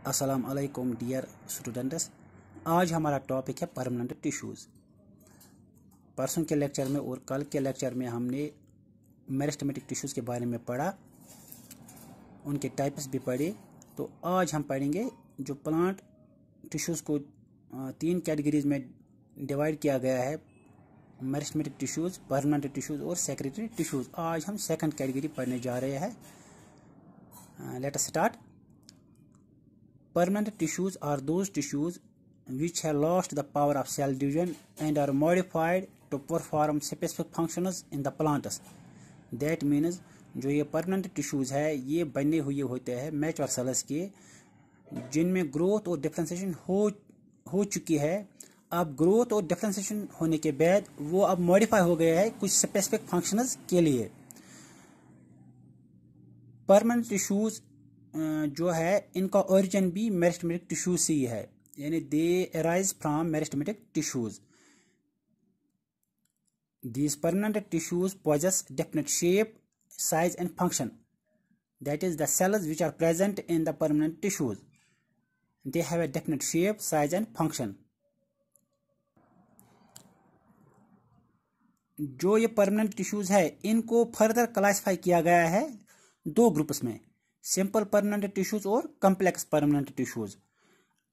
अस्सलाम वालेकुम dear students. आज हमारा टॉपिक है परमानेंट टिश्यूज़। परसों के लेक्चर में और कल के लेक्चर में हमने मेरिस्टेमेटिक टिश्यूज़ के बारे में पढ़ा, उनके टाइप्स भी पढ़े। तो आज हम पढ़ेंगे जो प्लांट टिश्यूज़ को 3 कैटेगरीज में डिवाइड किया गया है, मेरिस्टेमेटिक टिश्यूज़, परमानेंट टिश्यूज़ और सेक्रेटरी टिश्यूज़। आज हम सेकंड कैटेगरी पढ़ने जा रहे हैं। Let us start. Permanent tissues are those tissues which have lost the power of cell division and are modified to perform specific functions in the plants. That means जो ये permanent tissues है ये बने हुए होते हैं मैच्योर सेल्स के, जिनमें ग्रोथ और डिफरेंशिएशन हो चुकी है। अब ग्रोथ और डिफरेंशिएशन होने के बाद वो अब मॉडिफाई हो गया है कुछ स्पेसिफिक फंक्शंस के लिए। परमानेंट टिश्यूज जो है इनका ओरिजिन भी मेरिस्टेमेटिक टिश्यूज से ही है, यानी दे arise from meristematic tissues. These permanent tissues possess definite shape, size and function. That is, the cells which are present in the permanent tissues, they have a definite shape, size and function. जो ये permanent tissues है इनको further classify किया गया है 2 groups में, simple permanent tissues और complex permanent tissues.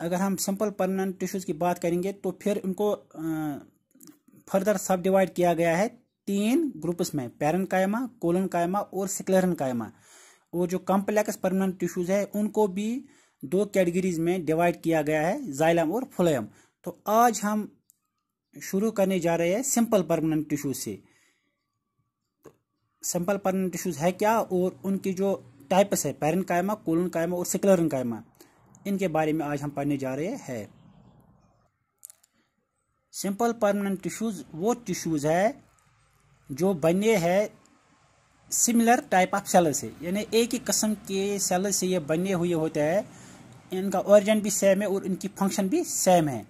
अगर हम सिंपल परमानेंट टिश्यूज की बात करेंगे तो फिर उनको फर्दर सब डिवाइड किया गया है 3 ग्रुप्स में, पैरेन्काइमा, कोलेनकाइमा और स्क्लेरेन्काइमा। और जो कॉम्प्लेक्स परमानेंट टिश्यूज है उनको भी 2 कैटेगरीज में डिवाइड किया गया है, जाइलम और फ्लोएम। तो आज हम शुरू करने जा रहे हैं सिंपल परमानेंट टिश्यूज से। सिंपल परमानेंट टिश्यूज है क्या और उनकी जो टाइप्स है, पैरेन्काइमा, कोलेनकाइमा और स्क्लेरेन्काइमा, इनके बारे में आज हम पढ़ने जा रहे हैं। सिंपल परमानेंट टिश्यूज वो टिश्यूज है जो बने हैं सिमिलर टाइप ऑफ सेल से, यानी एक ही किस्म के सेल से ये बने हुए होते हैं। इनका ओरिजिन भी सेम है और इनकी फंक्शन भी सेम है।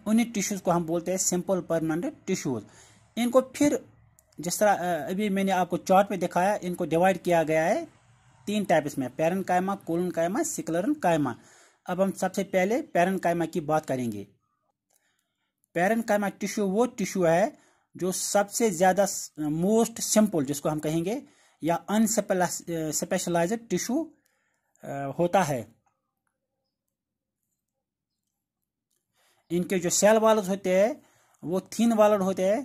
उन्हीं टिश्यूज को हम बोलते हैं सिंपल परमानेंट टिश्यूज। इनको फिर जिस तरह अभी मैंने आपको चार्ट में दिखाया, इनको डिवाइड किया गया है 3 टाइप्स में, पैरेन्काइमा, कोलेनकाइमा, स्क्लेरेन्काइमा। अब हम सबसे पहले पैरेन्काइमा की बात करेंगे। पैरेन्काइमा टिश्यू वो टिश्यू है जो सबसे ज्यादा मोस्ट सिंपल, जिसको हम कहेंगे, या अनस्पेशलाइज्ड टिश्यू होता है। इनके जो सेल वॉल्स होते हैं वो थिन वॉल्ड होते हैं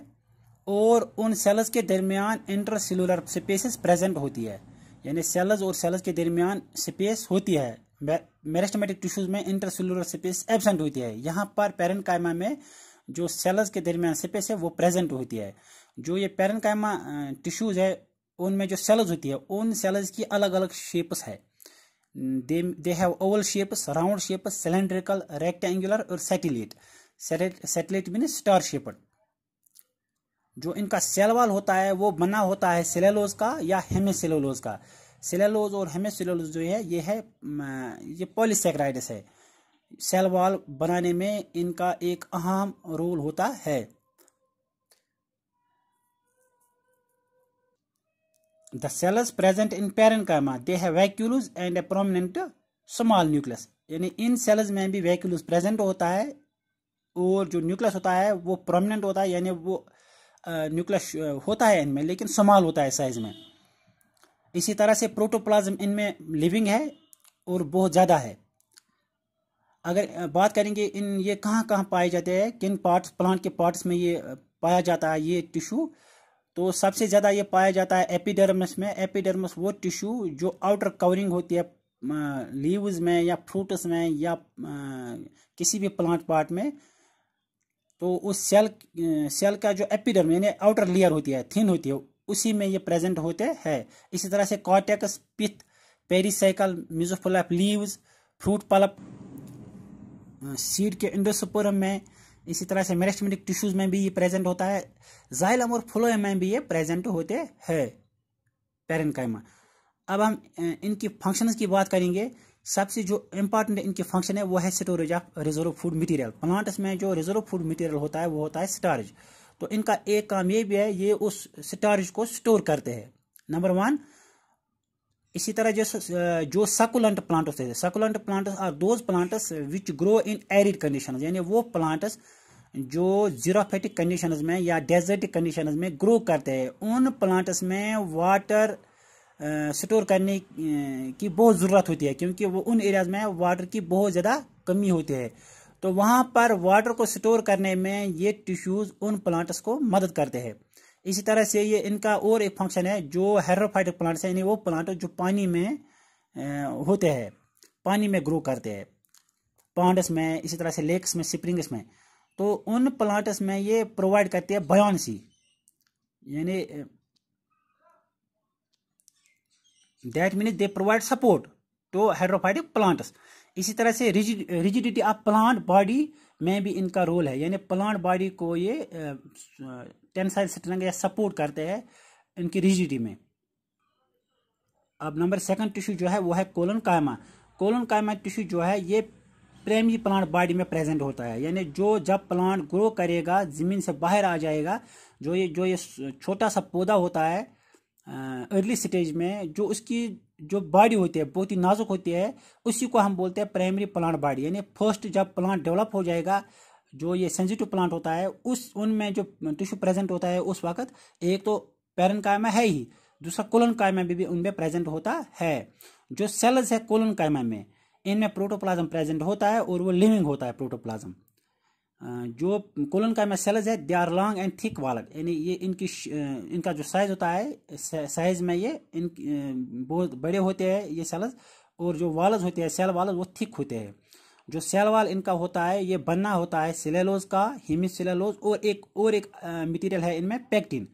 और उन सेल्स के दरमियान इंटरसेलुलर स्पेसेस प्रेजेंट होती है, यानी सेल्स और सेल्स के दरमियान स्पेस होती है। मेरिस्टेमेटिक टिश्यूज में इंटरसेलुलर स्पेस एब्सेंट होती है। यहाँ पर पैरेन्काइमा में जो सेल्स के दरमियान स्पेस है वो प्रेजेंट होती है। जो ये पैरेन्काइमा टिश्यूज है उनमें जो सेल्स होती है उन सेल्स की अलग अलग शेप्स है। They have oval shapes, round shapes, cylindrical, rectangular और satellite. Satellite mean star shaped. जो इनका सेल वॉल होता है वो बना होता है सेलुलोज का या हेमिसेलुलोज का। सेलुलोज और हेमिसेलुलोज जो है ये पॉलीसेकेराइड्स है। सेल वॉल बनाने में इनका एक अहम रोल होता है। The cells present in parenchyma they have vacuoles and A prominent small nucleus, यानी इन सेल्स में भी वैक्यूल्स प्रेजेंट होता है और जो न्यूक्लियस होता है वो प्रोमिनेंट होता है, यानी वो न्यूक्लियस होता है इनमें लेकिन स्मॉल होता है साइज में। इसी तरह से प्रोटोप्लाज्म इनमें लिविंग है और बहुत ज़्यादा है। अगर बात करेंगे ये कहाँ कहाँ पाए जाते हैं, किन पार्ट्स, प्लांट के पार्ट्स में ये पाया जाता है ये टिश्यू, तो सबसे ज़्यादा ये पाया जाता है एपिडर्मिस में। एपिडर्मिस वो टिश्यू जो आउटर कवरिंग होती है लीव्स में या फ्रूट्स में या किसी भी प्लांट पार्ट में, तो उस सेल का जो एपिडर्म यानी आउटर लेयर होती है, थिन होती है, उसी में ये प्रेजेंट होते हैं। इसी तरह से cortex, pith, pericycle, mesophyll of leaves, fruit pulp, seed के एंडोस्पोरम में। इसी तरह से मेरिस्टेमेटिक टिश्यूज में भी ये प्रेजेंट होता है। जाइलम और फ्लोएम में भी ये प्रेजेंट होते हैं पैरेन्काइमा। अब हम इनकी फंक्शंस की बात करेंगे। सबसे जो इंपॉर्टेंट इनकी फंक्शन है वो है storage of reserve food material. Plants में जो रिजर्व फूड मटेरियल होता है वो होता है स्टोरेज। तो इनका एक काम ये भी है, ये उस स्टोरेज को स्टोर करते हैं। नंबर 1, इसी तरह जो सकुलेंट प्लांट होते हैं, succulent plants are those plants which grow in arid conditions, यानी वो प्लांट्स जो जीरोफिटिक कंडीशंस में या डेजर्टिक कंडीशंस में ग्रो करते हैं, उन प्लांट्स में वाटर स्टोर करने की बहुत ज़रूरत होती है, क्योंकि वो उन एरियाज में वाटर की बहुत ज़्यादा कमी होती है। तो वहाँ पर वाटर को स्टोर करने में ये टिश्यूज़ उन प्लांट्स को मदद करते हैं। इसी तरह से ये इनका और एक फंक्शन है, जो हेटेरोफाइटिक प्लांट्स हैं, यानी वो प्लांट जो पानी में होते हैं, पानी में ग्रो करते हैं, पॉन्ड्स में, इसी तरह से लेक्स में, स्प्रिंग्स में। तो उन प्लांट्स में ये प्रोवाइड करते हैं बयानसी, यानी that means they provide support to heterophytic plants. इसी तरह से रिजिडिटी ऑफ प्लांट बॉडी में भी इनका रोल है, यानी प्लांट बॉडी को ये टेंसाइल स्ट्रेंथ या सपोर्ट करते हैं इनकी रिजिडिटी में। अब नंबर सेकंड टिश्यू जो है वो है कोलन कायमा। कोलन कायमा टिश्यू जो है ये प्राइमरी प्लांट बॉडी में प्रेजेंट होता है, यानी जो जब प्लांट ग्रो करेगा, जमीन से बाहर आ जाएगा, जो ये छोटा सा पौधा होता है अर्ली स्टेज में, जो उसकी जो बॉडी होती है बहुत ही नाजुक होती है, उसी को हम बोलते हैं प्राइमरी प्लांट बॉडी। यानी फर्स्ट जब प्लांट डेवलप हो जाएगा, जो ये सेंसिटिव प्लांट होता है, उनमें जो टिश्यू प्रेजेंट होता है उस वक्त एक तो पैरेन्काइमा है ही, दूसरा कोलन कायमा भी उनमें प्रेजेंट होता है। जो सेल्स है कोलन कायमा में, इनमें प्रोटोप्लाज्म प्रेजेंट होता है और वो लिविंग होता है प्रोटोप्लाज्म। जो कोलन कायमा सेल्स है they are long and thick walled, यानी ये इनका जो साइज होता है, साइज में ये बहुत बड़े होते हैं ये सेल्स, और जो वाल्स होते हैं सेल वाल्स वो थिक होते हैं। जो सेल वाल इनका होता है ये बनना होता है सेलुलोज का, हेमिसेलुलोज, और एक मटेरियल है इनमें पेक्टिन।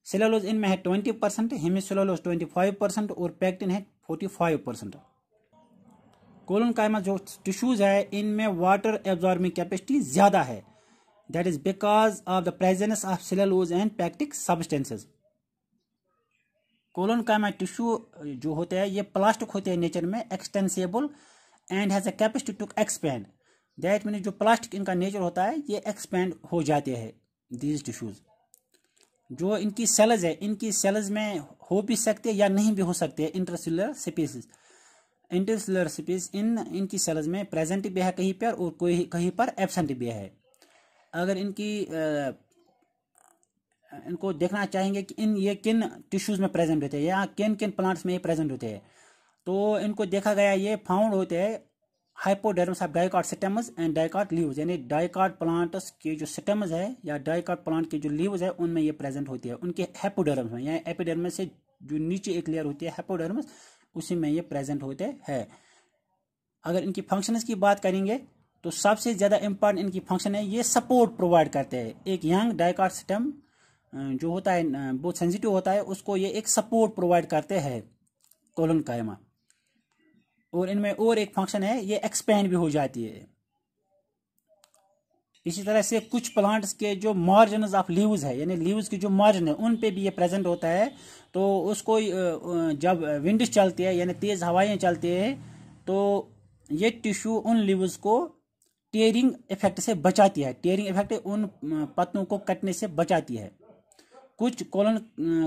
सेलुलोज इनमें है 20%, हेमिसेलुलोज 25% और पेक्टिन है 45%। कोलन कायमा जो टिश्यूज है इनमें वाटर एब्जॉर्बिंग कैपेसिटी ज्यादा है, that is because of the presence of cellulose and pectic substances. Collenchyma tissue जो होते हैं ये प्लास्टिक होते हैं नेचर में, extensible and has a capacity to expand, that means जो प्लास्टिक इनका नेचर होता है ये एक्सपेंड हो जाते हैं दीज टिश्यूज। जो इनकी सेल्स है, इनकी सेल्स में हो भी सकते हैं या नहीं भी हो सकते हैं इंटरसेलुलर स्पेसीज। इंटरसेलुलर स्पेस इनकी सेल्स में प्रेजेंट भी है कहीं पर और कहीं पर एब्सेंट भी है। अगर इनको देखना चाहेंगे कि ये किन टिश्यूज में प्रेजेंट होते हैं या किन किन प्लांट्स में ये प्रेजेंट होते हैं, तो इनको देखा गया ये फाउंड होते हैं hypodermis of dicot stems and dicot leaves, यानी डाइकॉट प्लांट्स के जो स्टेमस है या डाइकॉट प्लांट के जो लीव्स है उनमें ये प्रेजेंट होती है, उनके हेपोडर्मिस में, या एपिडर्मिस से जो नीचे एक लेयर होती है हेपोडर्मिस, उसी में ये प्रेजेंट होते हैं। अगर इनकी फंक्शंस की बात करेंगे तो सबसे ज़्यादा इंपॉर्टेंट इनकी फंक्शन है, ये सपोर्ट प्रोवाइड करते हैं। एक यंग डाइकॉट स्टेम जो होता है बहुत सेंसिटिव होता है, उसको ये एक सपोर्ट प्रोवाइड करते हैं कोलन कायमा। और इनमें और एक फंक्शन है, ये एक्सपेंड भी हो जाती है। इसी तरह से कुछ प्लांट्स के जो मार्जिन्स ऑफ लीव्स है, यानी लीव्स की जो मार्जिन है उन पे भी ये प्रेजेंट होता है। तो उसको जब विंड्स चलती है यानी तेज हवाएं चलती है, तो ये टिश्यू उन लीव्स को टेयरिंग इफेक्ट से बचाती है, टेयरिंग इफेक्ट उन पत्तों को कटने से बचाती है। कुछ कोलन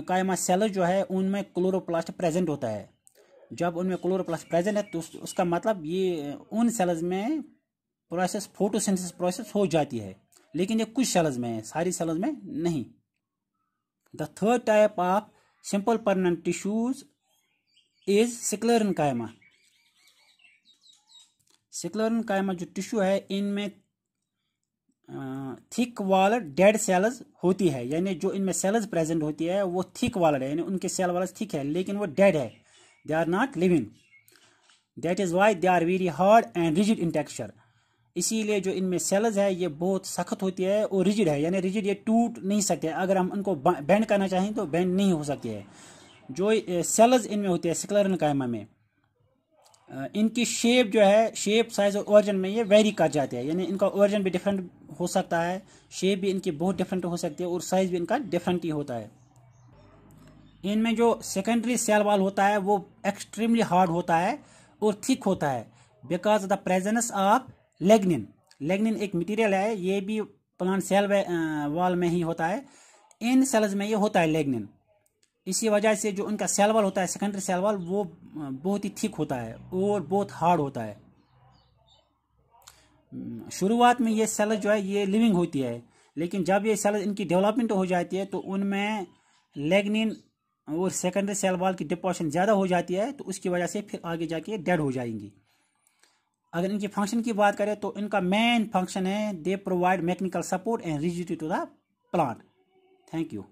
कायमा सेल जो है उनमें क्लोरोप्लास्ट प्रेजेंट होता है। जब उनमें क्लोरोप्लास्ट प्रेजेंट है तो उसका मतलब ये उन सेल्स में प्रोसेस फोटोसिंथेसिस प्रोसेस हो जाती है, लेकिन ये कुछ सेल्स में है, सारी सेल्स में नहीं। The third type of simple permanent tissues is sclerenchyma. सिक्लेरन कायमा जो टिश्यू है इनमें थिक वॉलड डेड सेल्स होती है, यानी जो इनमें सेल्स प्रेजेंट होती है वो थिक वॉलड है, यानी उनके सेल वॉल्स थिक है लेकिन वो डेड है, they are not living, that is why they are very hard and rigid in texture. इसीलिए जो इनमें सेल्स है ये बहुत सख्त होती है और रिजिड है, यानी रिजिड, ये टूट नहीं सकते, अगर हम उनको बेंड करना चाहें तो बेंड नहीं हो सकती है। जो सेल्स इनमें होती है सिक्लेरन कायमा में, इनकी शेप जो है, शेप साइज और ओरिजिन में ये वेरी कर जाते हैं, यानी इनका ओरिजिन भी डिफरेंट हो सकता है, शेप भी इनकी बहुत डिफरेंट हो सकती है और साइज भी इनका डिफरेंट ही होता है। इनमें जो सेकेंडरी सेल वॉल होता है वो एक्सट्रीमली हार्ड होता है और थिक होता है because of the presence of lignin. Lignin एक मटेरियल है, ये भी प्लांट सेल वॉल में ही होता है, इन सेल्स में ये होता है लेग्निन। इसी वजह से जो उनका सेल वॉल होता है, सेकेंडरी सेल वॉल, वो बहुत ही थिक होता है और बहुत हार्ड होता है। शुरुआत में ये सेल जो है ये लिविंग होती है, लेकिन जब ये सेल इनकी डेवलपमेंट हो जाती है तो उनमें लिग्निन और सेकेंडरी सेल वॉल की डिपोजिशन ज़्यादा हो जाती है, तो उसकी वजह से फिर आगे जाके डेड हो जाएंगी। अगर इनकी फंक्शन की बात करें तो इनका मेन फंक्शन है they provide mechanical support and rigidity to the plant. Thank you.